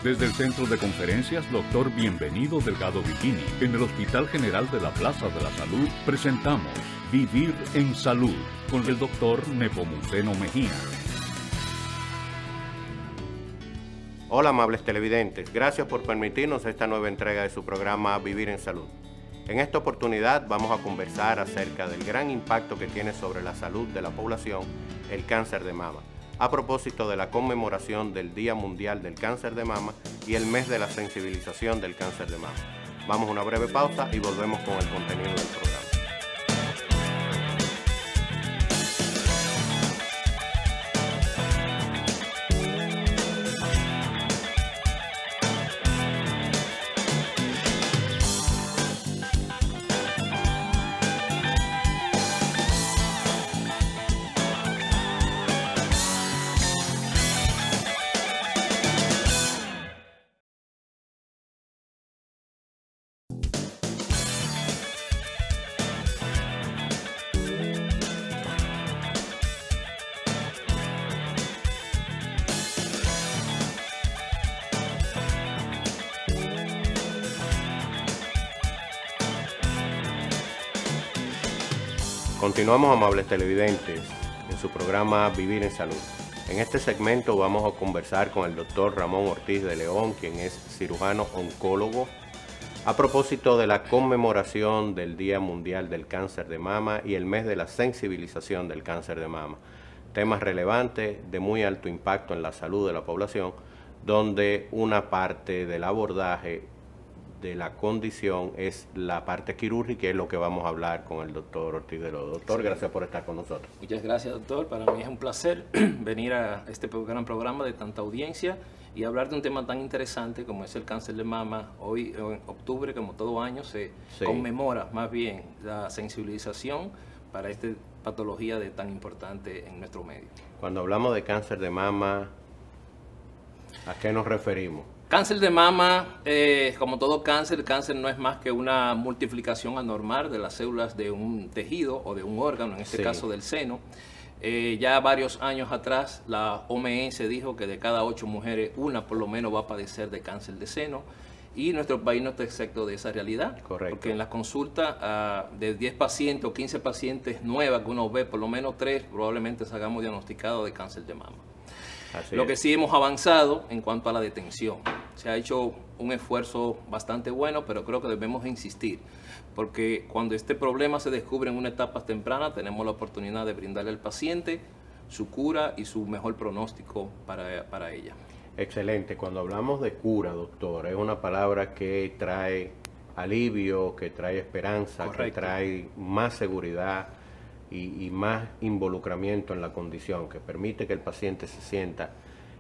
Desde el Centro de Conferencias Dr. Bienvenido Delgado Bikini, en el Hospital General de la Plaza de la Salud, presentamos Vivir en Salud con el Dr. Nepomuceno Mejía. Hola amables televidentes, gracias por permitirnos esta nueva entrega de su programa Vivir en Salud. En esta oportunidad vamos a conversar acerca del gran impacto que tiene sobre la salud de la población el cáncer de mama, a propósito de la conmemoración del Día Mundial del Cáncer de Mama y el mes de la sensibilización del cáncer de mama. Vamos a una breve pausa y volvemos con el contenido del programa. Continuamos, amables televidentes, en su programa Vivir en Salud. En este segmento vamos a conversar con el doctor Ramón Ortiz de León, quien es cirujano oncólogo, a propósito de la conmemoración del Día Mundial del Cáncer de Mama y el mes de la sensibilización del cáncer de mama. Temas relevantes de muy alto impacto en la salud de la población, donde una parte del abordaje de la condición es la parte quirúrgica, es lo que vamos a hablar con el doctor Ortiz de León. Doctor, sí, gracias por estar con nosotros. Muchas gracias, doctor. Para mí es un placer venir a este gran programa de tanta audiencia y hablar de un tema tan interesante como es el cáncer de mama. Hoy, en octubre, como todo año, se conmemora más bien la sensibilización para esta patología tan importante en nuestro medio. Cuando hablamos de cáncer de mama, ¿a qué nos referimos? Cáncer de mama, como todo cáncer, el cáncer no es más que una multiplicación anormal de las células de un tejido o de un órgano, en este caso del seno. Ya varios años atrás la OMS dijo que de cada 8 mujeres, una por lo menos va a padecer de cáncer de seno. Y nuestro país no está excepto de esa realidad. Correcto. Porque en la consulta de 10 pacientes o 15 pacientes nuevas que uno ve, por lo menos 3 probablemente salgamos diagnosticados de cáncer de mama. Lo que sí hemos avanzado en cuanto a la detención. Se ha hecho un esfuerzo bastante bueno, pero creo que debemos insistir, porque cuando este problema se descubre en una etapa temprana, tenemos la oportunidad de brindarle al paciente su cura y su mejor pronóstico para ella. Excelente. Cuando hablamos de cura, doctor, es una palabra que trae alivio, que trae esperanza, correcto, que trae más seguridad y más involucramiento en la condición, que permite que el paciente se sienta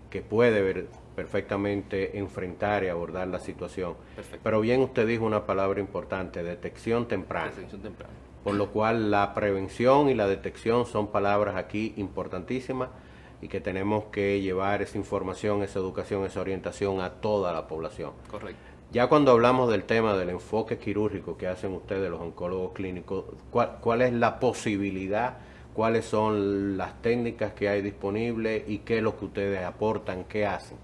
que puede perfectamente enfrentar y abordar la situación. Perfecto. Pero bien usted dijo una palabra importante, detección temprana. Detección temprana. Por lo cual la prevención y la detección son palabras aquí importantísimas y que tenemos que llevar esa información, esa educación, esa orientación a toda la población. Correcto. Ya cuando hablamos del tema del enfoque quirúrgico que hacen ustedes, los oncólogos clínicos, ¿cuál es la posibilidad? ¿Cuáles son las técnicas que hay disponibles y qué es lo que ustedes aportan, qué hacen?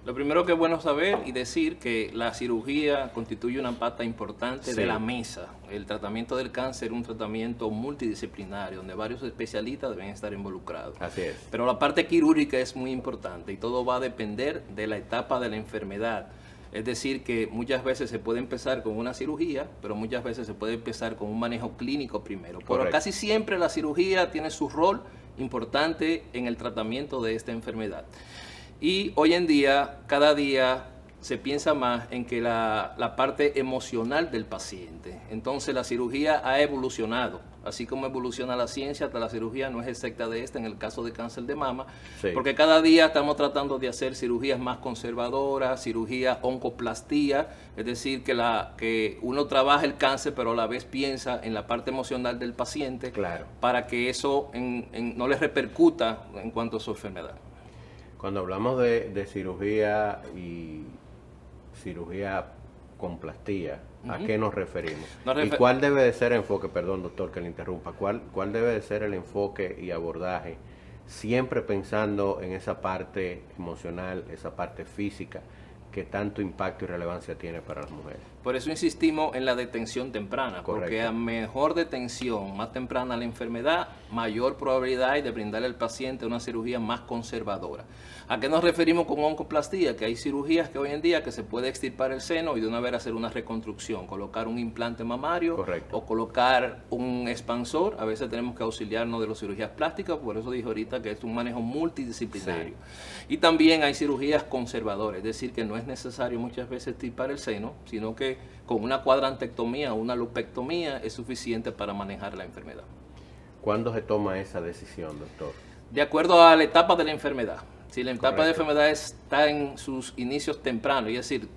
Lo primero que es bueno saber y decir que la cirugía constituye una pata importante de la mesa. El tratamiento del cáncer es un tratamiento multidisciplinario donde varios especialistas deben estar involucrados. Así es. Pero la parte quirúrgica es muy importante y todo va a depender de la etapa de la enfermedad. Es decir, que muchas veces se puede empezar con una cirugía, pero muchas veces se puede empezar con un manejo clínico primero. Correcto. Pero casi siempre la cirugía tiene su rol importante en el tratamiento de esta enfermedad. Y hoy en día, cada día se piensa más en que la parte emocional del paciente. Entonces la cirugía ha evolucionado. Así como evoluciona la ciencia, hasta la cirugía no es exacta de esta en el caso de cáncer de mama, sí, porque cada día estamos tratando de hacer cirugías más conservadoras, cirugía oncoplastía, es decir, que uno trabaja el cáncer, pero a la vez piensa en la parte emocional del paciente, claro, para que eso no le repercuta en cuanto a su enfermedad. Cuando hablamos de cirugía y cirugía con plastía, ¿a qué nos referimos? ¿Y cuál debe de ser el enfoque, perdón doctor que le interrumpa, cuál debe de ser el enfoque y abordaje, siempre pensando en esa parte emocional, esa parte física, que tanto impacto y relevancia tiene para las mujeres. Por eso insistimos en la detención temprana, Correcto. porque a mejor detención, más temprana la enfermedad, mayor probabilidad hay de brindarle al paciente una cirugía más conservadora. ¿A qué nos referimos con oncoplastía? Que hay cirugías que hoy en día que se puede extirpar el seno y de una vez hacer una reconstrucción, colocar un implante mamario. Correcto. O colocar un expansor. A veces tenemos que auxiliarnos de las cirugías plásticas, por eso dije ahorita que es un manejo multidisciplinario. Sí. Y también hay cirugías conservadoras, es decir, que no es necesario muchas veces extirpar el seno, sino que con una cuadrantectomía o una lupectomía es suficiente para manejar la enfermedad. ¿Cuándo se toma esa decisión, doctor? De acuerdo a la etapa de la enfermedad. Si la etapa Correcto. de enfermedad está en sus inicios tempranos, es decir,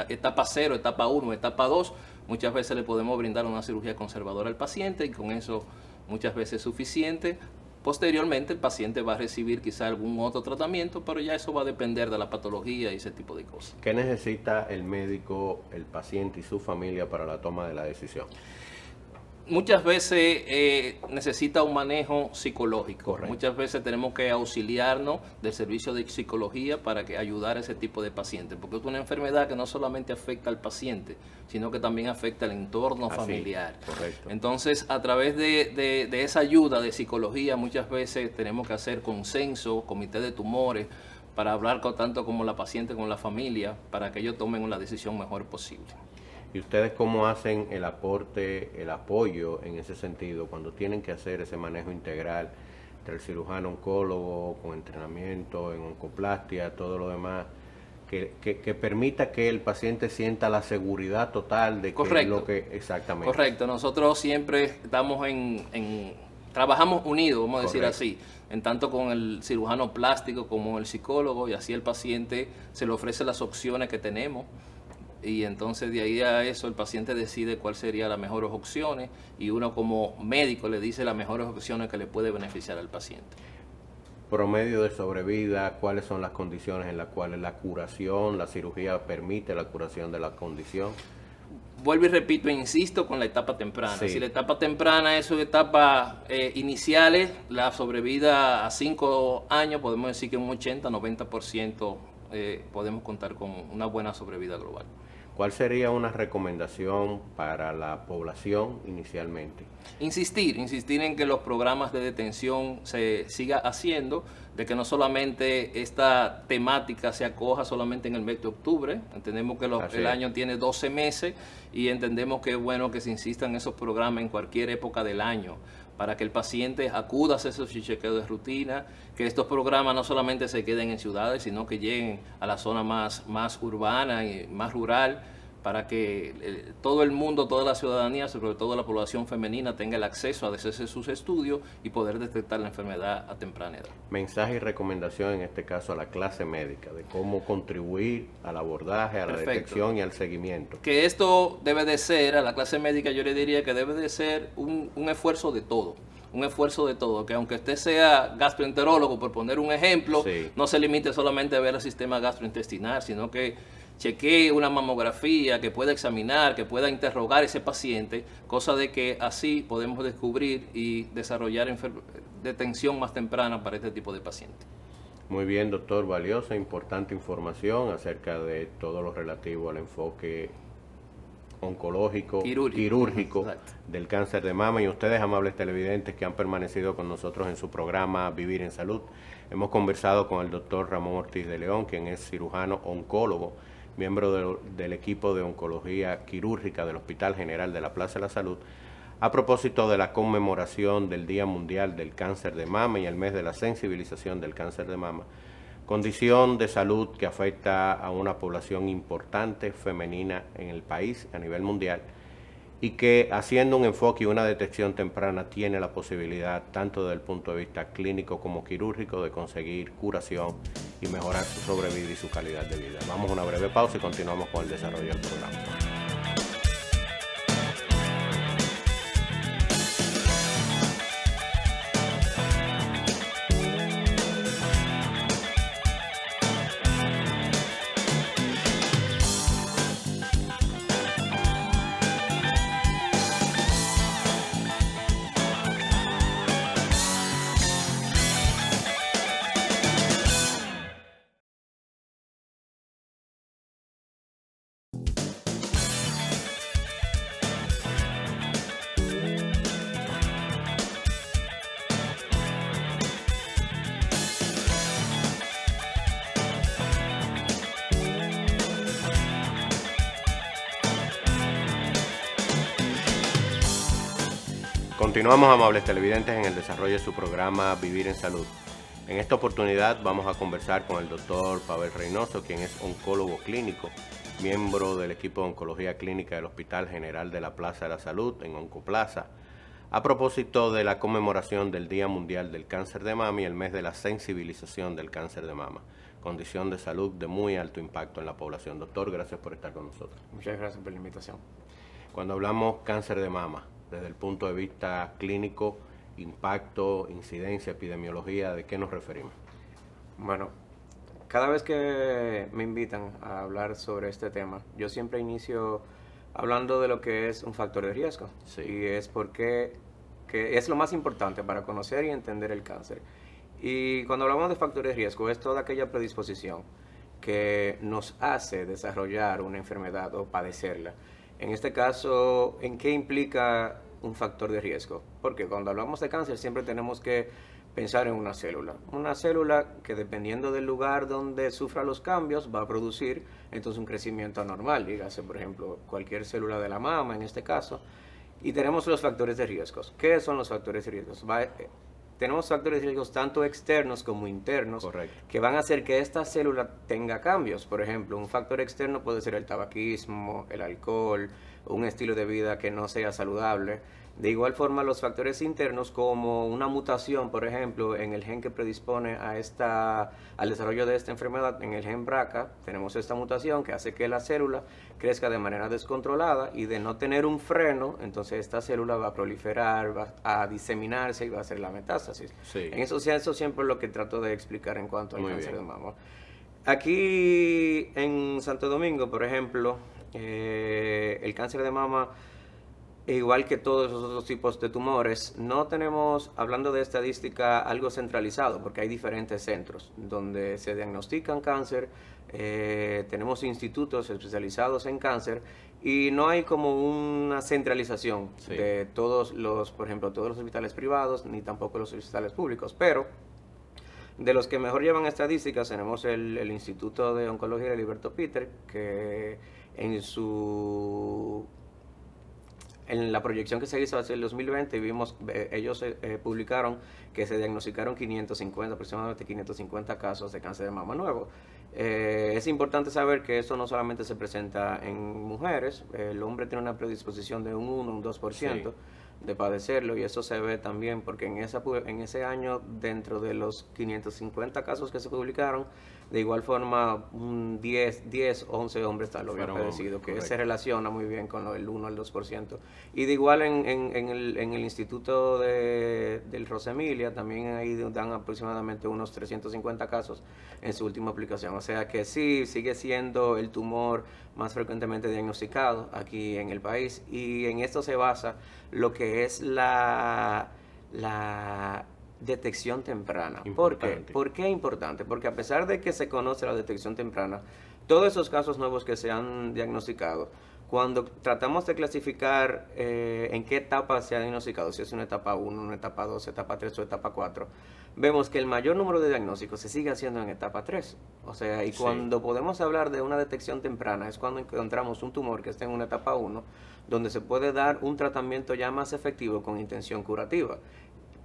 etapa 0, etapa 1, etapa 2, muchas veces le podemos brindar una cirugía conservadora al paciente y con eso muchas veces es suficiente. Posteriormente el paciente va a recibir quizá algún otro tratamiento, pero ya eso va a depender de la patología y ese tipo de cosas. ¿Qué necesita el médico, el paciente y su familia para la toma de la decisión? Muchas veces necesita un manejo psicológico. Correcto. Muchas veces tenemos que auxiliarnos del servicio de psicología para que ayudar a ese tipo de pacientes, porque es una enfermedad que no solamente afecta al paciente, sino que también afecta al entorno familiar. Correcto. Entonces, a través de esa ayuda de psicología, muchas veces tenemos que hacer consenso, comité de tumores, para hablar tanto como la paciente como la familia, para que ellos tomen la decisión mejor posible. ¿Y ustedes cómo hacen el aporte, el apoyo en ese sentido cuando tienen que hacer ese manejo integral entre el cirujano oncólogo, con entrenamiento en oncoplastia, todo lo demás, que permita que el paciente sienta la seguridad total de que Correcto. lo que exactamente? Correcto, nosotros siempre estamos trabajamos unidos, vamos a decir Correcto. así, en tanto con el cirujano plástico como el psicólogo, y así el paciente se le ofrece las opciones que tenemos. Y entonces de ahí a eso el paciente decide cuál sería las mejores opciones y uno como médico le dice las mejores opciones que le puede beneficiar al paciente. Promedio de sobrevida, ¿cuáles son las condiciones en las cuales la curación, la cirugía permite la curación de la condición? Vuelvo y repito, insisto con la etapa temprana. Sí. Si la etapa temprana es una etapa iniciales, la sobrevida a 5 años, podemos decir que un 80-90% podemos contar con una buena sobrevida global. ¿Cuál sería una recomendación para la población inicialmente? Insistir en que los programas de detención se siga haciendo, de que no solamente esta temática se acoja solamente en el mes de octubre, entendemos que el año tiene 12 meses y entendemos que es bueno que se insista en esos programas en cualquier época del año, para que el paciente acuda a hacer esos chequeos de rutina, que estos programas no solamente se queden en ciudades, sino que lleguen a la zona más urbana y más rural, para que todo el mundo, toda la ciudadanía, sobre todo la población femenina, tenga el acceso a hacerse sus estudios y poder detectar la enfermedad a temprana edad. Mensaje y recomendación en este caso a la clase médica, de cómo contribuir al abordaje, a la detección y al seguimiento. Que esto debe de ser, a la clase médica yo le diría que debe de ser un esfuerzo de todo. Un esfuerzo de todo, que aunque usted sea gastroenterólogo, por poner un ejemplo, Sí. no se limite solamente a ver el sistema gastrointestinal, sino que chequee una mamografía, que pueda examinar, que pueda interrogar a ese paciente, cosa de que así podemos descubrir y desarrollar detención más temprana para este tipo de pacientes. Muy bien, doctor, valiosa, importante información acerca de todo lo relativo al enfoque oncológico, quirúrgico del cáncer de mama. Y ustedes, amables televidentes que han permanecido con nosotros en su programa Vivir en Salud, hemos conversado con el doctor Ramón Ortiz de León, quien es cirujano oncólogo, miembro del equipo de oncología quirúrgica del Hospital General de la Plaza de la Salud, a propósito de la conmemoración del Día Mundial del Cáncer de Mama y el mes de la sensibilización del cáncer de mama, condición de salud que afecta a una población importante femenina en el país a nivel mundial, y que haciendo un enfoque y una detección temprana tiene la posibilidad, tanto desde el punto de vista clínico como quirúrgico, de conseguir curación y mejorar su sobrevida y su calidad de vida. Vamos a una breve pausa y continuamos con el desarrollo del programa. Continuamos, amables televidentes, en el desarrollo de su programa Vivir en Salud. En esta oportunidad vamos a conversar con el doctor Pavel Reynoso, quien es oncólogo clínico, miembro del equipo de oncología clínica del Hospital General de la Plaza de la Salud, en Oncoplaza, a propósito de la conmemoración del Día Mundial del Cáncer de Mama y el mes de la sensibilización del cáncer de mama, condición de salud de muy alto impacto en la población. Doctor, gracias por estar con nosotros. Muchas gracias por la invitación. Cuando hablamos cáncer de mama, desde el punto de vista clínico, impacto, incidencia, epidemiología, ¿de qué nos referimos? Bueno, cada vez que me invitan a hablar sobre este tema, yo siempre inicio hablando de lo que es un factor de riesgo. Sí. Y es porque que es lo más importante para conocer y entender el cáncer. Y cuando hablamos de factores de riesgo, es toda aquella predisposición que nos hace desarrollar una enfermedad o padecerla. En este caso, ¿en qué implica un factor de riesgo? Porque cuando hablamos de cáncer siempre tenemos que pensar en una célula que dependiendo del lugar donde sufra los cambios va a producir entonces un crecimiento anormal, dígase por ejemplo cualquier célula de la mama en este caso, y tenemos los factores de riesgos. ¿Qué son los factores de riesgos? Tenemos factores de riesgos tanto externos como internos. Correcto. Que van a hacer que esta célula tenga cambios. Por ejemplo, un factor externo puede ser el tabaquismo, el alcohol, un estilo de vida que no sea saludable. De igual forma, los factores internos como una mutación, por ejemplo, en el gen que predispone al desarrollo de esta enfermedad, en el gen BRCA, tenemos esta mutación que hace que la célula crezca de manera descontrolada y de no tener un freno, entonces esta célula va a proliferar, va a diseminarse y va a hacer la metástasis. Sí. Eso siempre es lo que trato de explicar en cuanto al Muy cáncer bien. de mama. Aquí en Santo Domingo, por ejemplo, el cáncer de mama, igual que todos los otros tipos de tumores, no tenemos, hablando de estadística, algo centralizado, porque hay diferentes centros donde se diagnostican cáncer, tenemos institutos especializados en cáncer, y no hay como una centralización Sí. de todos los, por ejemplo, todos los hospitales privados, ni tampoco los hospitales públicos, pero de los que mejor llevan estadísticas tenemos el Instituto de Oncología de Liberto Peter, que en la proyección que se hizo hacia el 2020 vimos, ellos publicaron que se diagnosticaron aproximadamente 550 casos de cáncer de mama nuevo. Es importante saber que esto no solamente se presenta en mujeres, el hombre tiene una predisposición de un 1, un 2%. Sí. De padecerlo, y eso se ve también porque en ese año, dentro de los 550 casos que se publicaron, de igual forma 10, 11 hombres tal lo habían Fueron padecido, hombres, que se correcto. relaciona muy bien con el 1 al 2%. Y de igual en el Instituto del Rosemilia también ahí dan aproximadamente unos 350 casos en su última aplicación. O sea que sí, sigue siendo el tumor más frecuentemente diagnosticado aquí en el país, y en esto se basa lo que es la detección temprana. ¿Por qué? Importante. ¿Por qué es importante? Porque a pesar de que se conoce la detección temprana, todos esos casos nuevos que se han diagnosticado, cuando tratamos de clasificar en qué etapa se ha diagnosticado, si es una etapa 1, una etapa 2, etapa 3 o etapa 4, vemos que el mayor número de diagnósticos se sigue haciendo en etapa 3. O sea, y Sí. cuando podemos hablar de una detección temprana es cuando encontramos un tumor que está en una etapa 1, donde se puede dar un tratamiento ya más efectivo con intención curativa.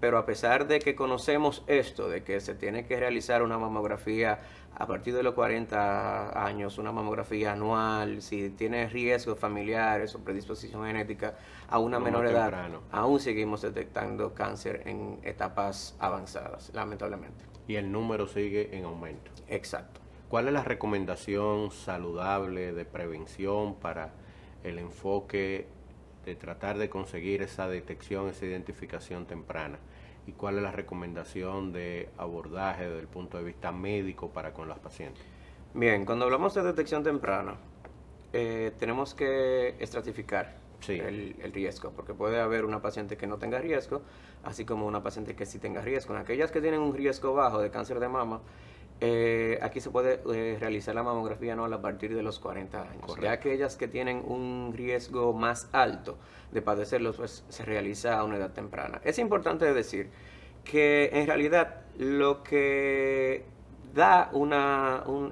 Pero a pesar de que conocemos esto, de que se tiene que realizar una mamografía a partir de los 40 años, una mamografía anual, si tiene riesgos familiares o predisposición genética a una No menor muy edad, temprano. aún seguimos detectando cáncer en etapas avanzadas, lamentablemente. Y el número sigue en aumento. Exacto. ¿Cuál es la recomendación saludable de prevención para el enfoque de tratar de conseguir esa detección, esa identificación temprana? ¿Y cuál es la recomendación de abordaje desde el punto de vista médico para con las pacientes? Bien, cuando hablamos de detección temprana, tenemos que estratificar Sí. el riesgo, porque puede haber una paciente que no tenga riesgo, así como una paciente que sí tenga riesgo. En aquellas que tienen un riesgo bajo de cáncer de mama, aquí se puede realizar la mamografía anual a partir de los 40 años. Correcto. Ya aquellas que tienen un riesgo más alto de padecerlos, pues se realiza a una edad temprana. Es importante decir que en realidad lo que da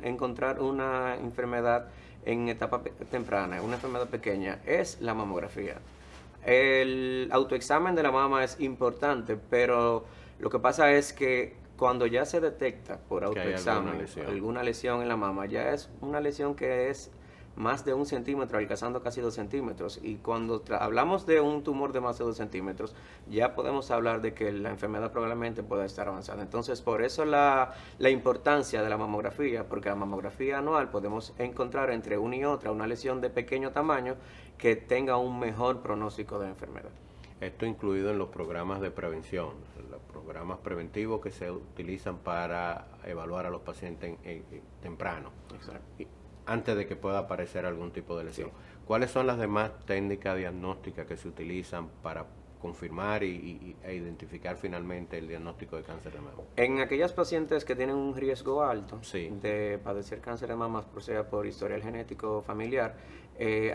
encontrar una enfermedad en etapa temprana, una enfermedad pequeña, es la mamografía. El autoexamen de la mama es importante, pero lo que pasa es que cuando ya se detecta por autoexamen alguna lesión en la mama, ya es una lesión que es más de 1 centímetro, alcanzando casi 2 centímetros. Y cuando hablamos de un tumor de más de 2 centímetros, ya podemos hablar de que la enfermedad probablemente pueda estar avanzada. Entonces, por eso la importancia de la mamografía, porque la mamografía anual podemos encontrar entre una y otra una lesión de pequeño tamaño que tenga un mejor pronóstico de la enfermedad. Esto incluido en los programas de prevención, los programas preventivos que se utilizan para evaluar a los pacientes temprano. Exacto. Antes de que pueda aparecer algún tipo de lesión. Sí. ¿Cuáles son las demás técnicas diagnósticas que se utilizan para confirmar e identificar finalmente el diagnóstico de cáncer de mama? En aquellas pacientes que tienen un riesgo alto de padecer cáncer de mama, sea por historial genético familiar,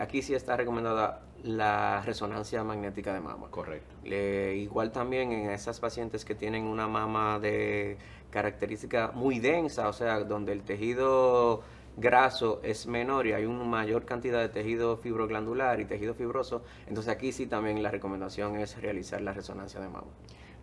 aquí sí está recomendada la resonancia magnética de mama. Correcto. Igual también en esas pacientes que tienen una mama de característica muy densa, o sea, donde el tejido graso es menor y hay una mayor cantidad de tejido fibroglandular y tejido fibroso, entonces aquí sí también la recomendación es realizar la resonancia de mama.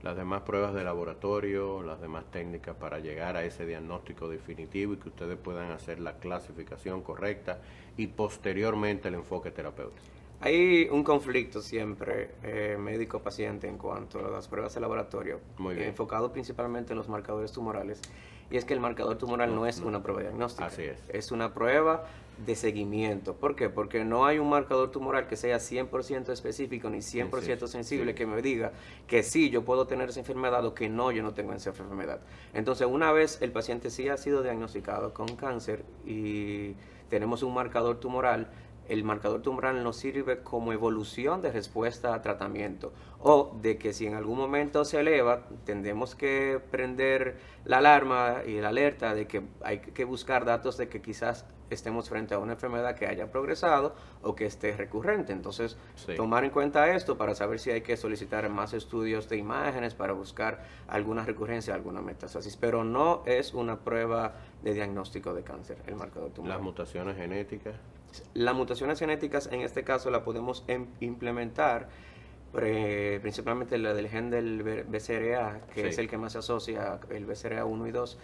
Las demás pruebas de laboratorio, las demás técnicas para llegar a ese diagnóstico definitivo y que ustedes puedan hacer la clasificación correcta y posteriormente el enfoque terapéutico. Hay un conflicto siempre médico-paciente en cuanto a las pruebas de laboratorio, enfocado principalmente en los marcadores tumorales, y es que el marcador tumoral no es una prueba diagnóstica. Así es. Es una prueba de seguimiento. ¿Por qué? Porque no hay un marcador tumoral que sea 100% específico ni 100% sensible que me diga que sí, yo puedo tener esa enfermedad o que no, yo no tengo esa enfermedad. Entonces, una vez el paciente sí ha sido diagnosticado con cáncer y tenemos un marcador tumoral, el marcador tumoral nos sirve como evolución de respuesta a tratamiento, o de que si en algún momento se eleva, tendremos que prender la alarma y la alerta de que hay que buscar datos de que quizás estemos frente a una enfermedad que haya progresado o que esté recurrente. Entonces, tomar en cuenta esto para saber si hay que solicitar más estudios de imágenes para buscar alguna recurrencia, alguna metástasis. Pero no es una prueba de diagnóstico de cáncer, el marcador tumoral. ¿Las mutaciones genéticas? Las mutaciones genéticas en este caso la podemos implementar principalmente la del gen del BCRA, que es el que más se asocia, el BCRA 1 y 2,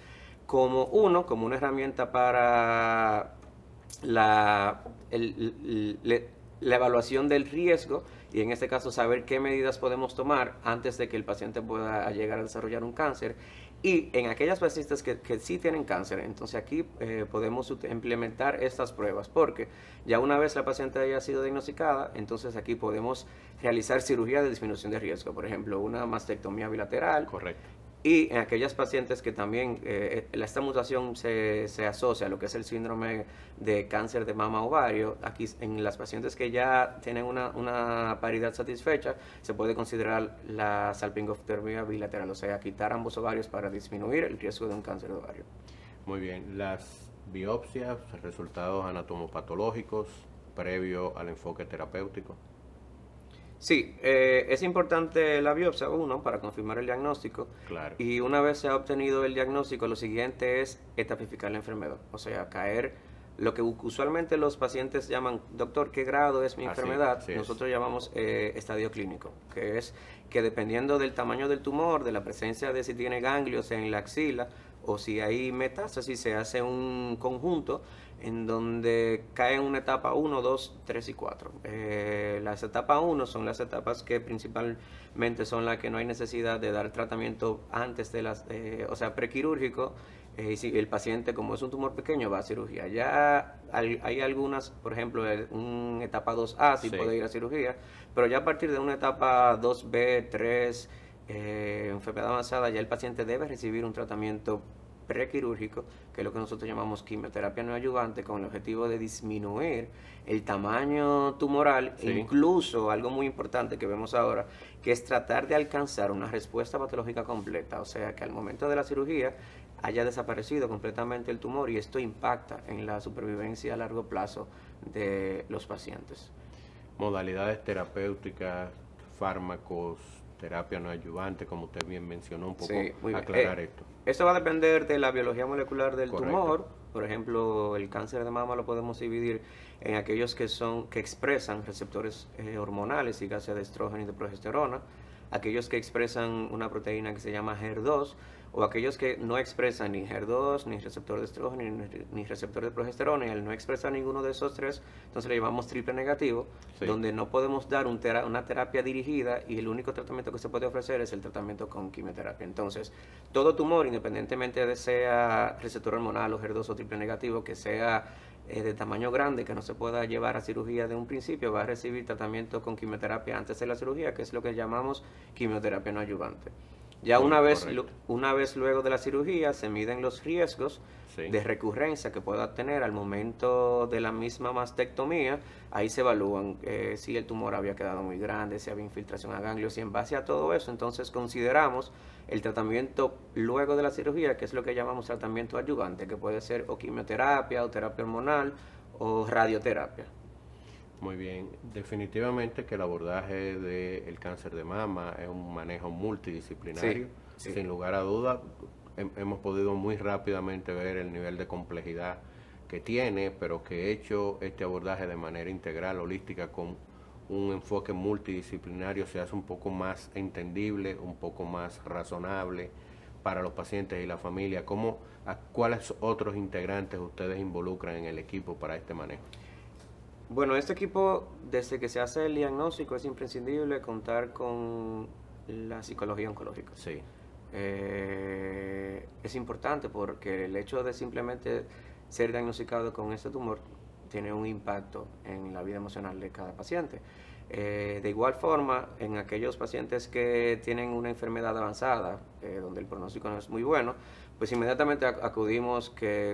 como una herramienta para la evaluación del riesgo y en este caso saber qué medidas podemos tomar antes de que el paciente pueda llegar a desarrollar un cáncer. Y en aquellas pacientes que sí tienen cáncer, entonces aquí podemos implementar estas pruebas, porque ya una vez la paciente haya sido diagnosticada, entonces aquí podemos realizar cirugía de disminución de riesgo, por ejemplo, una mastectomía bilateral. Correcto. Y en aquellas pacientes que también esta mutación se asocia a lo que es el síndrome de cáncer de mama ovario, aquí en las pacientes que ya tienen una paridad satisfecha, se puede considerar la salpingoctomía bilateral, o sea, quitar ambos ovarios para disminuir el riesgo de un cáncer de ovario. Muy bien. Las biopsias, resultados anatomopatológicos previo al enfoque terapéutico. Sí, es importante la biopsia, para confirmar el diagnóstico. Claro. Y una vez se ha obtenido el diagnóstico, lo siguiente es etapificar la enfermedad. O sea, caer, lo que usualmente los pacientes llaman, doctor, ¿qué grado es mi enfermedad? Sí, nosotros llamamos estadio clínico, que es que dependiendo del tamaño del tumor, de la presencia de si tiene ganglios en la axila o si hay metástasis, se hace un conjunto en donde cae en una etapa 1, 2, 3 y 4. Las etapas 1 son las etapas que principalmente son las que no hay necesidad de dar tratamiento antes de las, o sea, prequirúrgico. Si el paciente, como es un tumor pequeño, va a cirugía. Ya hay algunas, por ejemplo, una etapa 2A sí puede ir a cirugía, pero ya a partir de una etapa 2B, 3, enfermedad avanzada, ya el paciente debe recibir un tratamiento prequirúrgico, que es lo que nosotros llamamos quimioterapia neoadyuvante, con el objetivo de disminuir el tamaño tumoral e incluso algo muy importante que vemos ahora, que es tratar de alcanzar una respuesta patológica completa, o sea, que al momento de la cirugía haya desaparecido completamente el tumor y esto impacta en la supervivencia a largo plazo de los pacientes. Modalidades terapéuticas, fármacos, terapia no adyuvante, como usted bien mencionó, un poco Sí, muy bien. aclarar esto. Esto va a depender de la biología molecular del Correcto. tumor. Por ejemplo, el cáncer de mama lo podemos dividir en aquellos que expresan receptores hormonales, y de estrógeno y de progesterona, aquellos que expresan una proteína que se llama HER2, o aquellos que no expresan ni HER2, ni receptor de estrógeno, ni receptor de progesterona, y al no expresar ninguno de esos tres, entonces le llamamos triple negativo, Sí. donde no podemos dar una terapia dirigida, y el único tratamiento que se puede ofrecer es el tratamiento con quimioterapia. Entonces, todo tumor, independientemente de sea receptor hormonal o HER2 o triple negativo, que sea de tamaño grande, que no se pueda llevar a cirugía de un principio, va a recibir tratamiento con quimioterapia antes de la cirugía, que es lo que llamamos quimioterapia no adyuvante. Ya una vez luego de la cirugía se miden los riesgos Sí. de recurrencia que pueda tener al momento de la misma mastectomía. Ahí se evalúan si el tumor había quedado muy grande, si había infiltración a ganglios, y en base a todo eso entonces consideramos el tratamiento luego de la cirugía, que es lo que llamamos tratamiento adyuvante, que puede ser o quimioterapia o terapia hormonal o radioterapia. Muy bien, definitivamente que el abordaje del cáncer de mama es un manejo multidisciplinario, Sí, sí. sin lugar a duda. Hemos podido muy rápidamente ver el nivel de complejidad que tiene, pero que hecho este abordaje de manera integral, holística, con un enfoque multidisciplinario, se hace un poco más entendible, un poco más razonable para los pacientes y la familia. ¿Cuáles otros integrantes ustedes involucran en el equipo para este manejo? Bueno, este equipo, desde que se hace el diagnóstico, es imprescindible contar con la psicología oncológica. Sí. Es importante porque el hecho de simplemente ser diagnosticado con este tumor tiene un impacto en la vida emocional de cada paciente. De igual forma, en aquellos pacientes que tienen una enfermedad avanzada, donde el pronóstico no es muy bueno, pues inmediatamente acudimos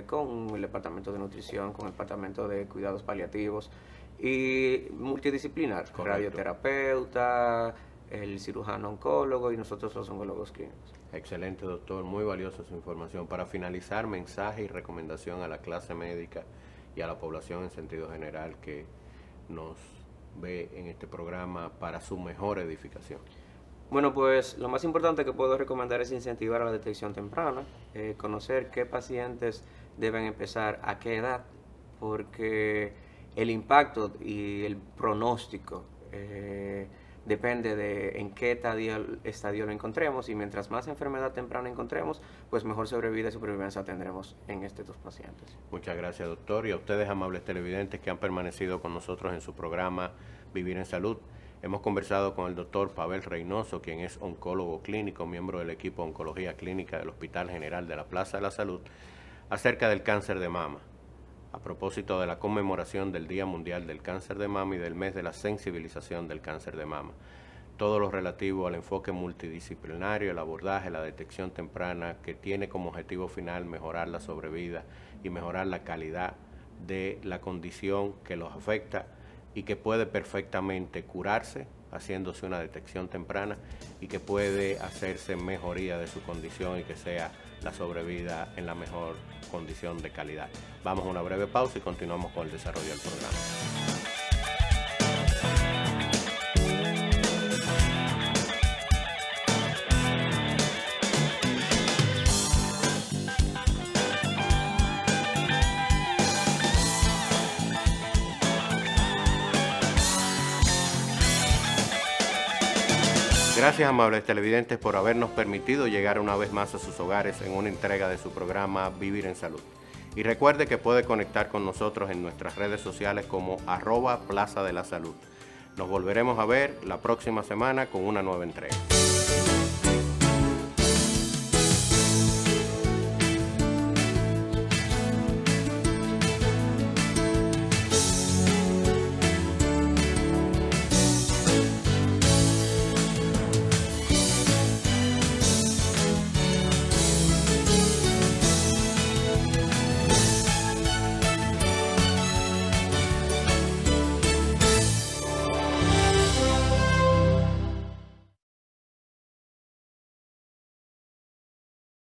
con el departamento de nutrición, con el departamento de cuidados paliativos y multidisciplinar, Correcto. radioterapeuta, el cirujano oncólogo y nosotros los oncólogos clínicos. Excelente, doctor, muy valiosa su información. Para finalizar, mensaje y recomendación a la clase médica y a la población en sentido general que nos ve en este programa para su mejor edificación. Bueno, pues lo más importante que puedo recomendar es incentivar a la detección temprana, conocer qué pacientes deben empezar a qué edad, porque el impacto y el pronóstico depende de en qué estadio lo encontremos, y mientras más enfermedad temprana encontremos, pues mejor sobrevida y supervivencia tendremos en estos pacientes. Muchas gracias, doctor, y a ustedes, amables televidentes, que han permanecido con nosotros en su programa Vivir en Salud. Hemos conversado con el doctor Pavel Reynoso, quien es oncólogo clínico, miembro del equipo de Oncología Clínica del Hospital General de la Plaza de la Salud, acerca del cáncer de mama, a propósito de la conmemoración del Día Mundial del Cáncer de Mama y del mes de la sensibilización del cáncer de mama. Todo lo relativo al enfoque multidisciplinario, el abordaje, la detección temprana, que tiene como objetivo final mejorar la sobrevida y mejorar la calidad de la condición que los afecta, y que puede perfectamente curarse haciéndose una detección temprana, y que puede hacerse mejoría de su condición y que sea la sobrevida en la mejor condición de calidad. Vamos a una breve pausa y continuamos con el desarrollo del programa. Gracias, amables televidentes, por habernos permitido llegar una vez más a sus hogares en una entrega de su programa Vivir en Salud. Y recuerde que puede conectar con nosotros en nuestras redes sociales como @Plaza de la Salud. Nos volveremos a ver la próxima semana con una nueva entrega.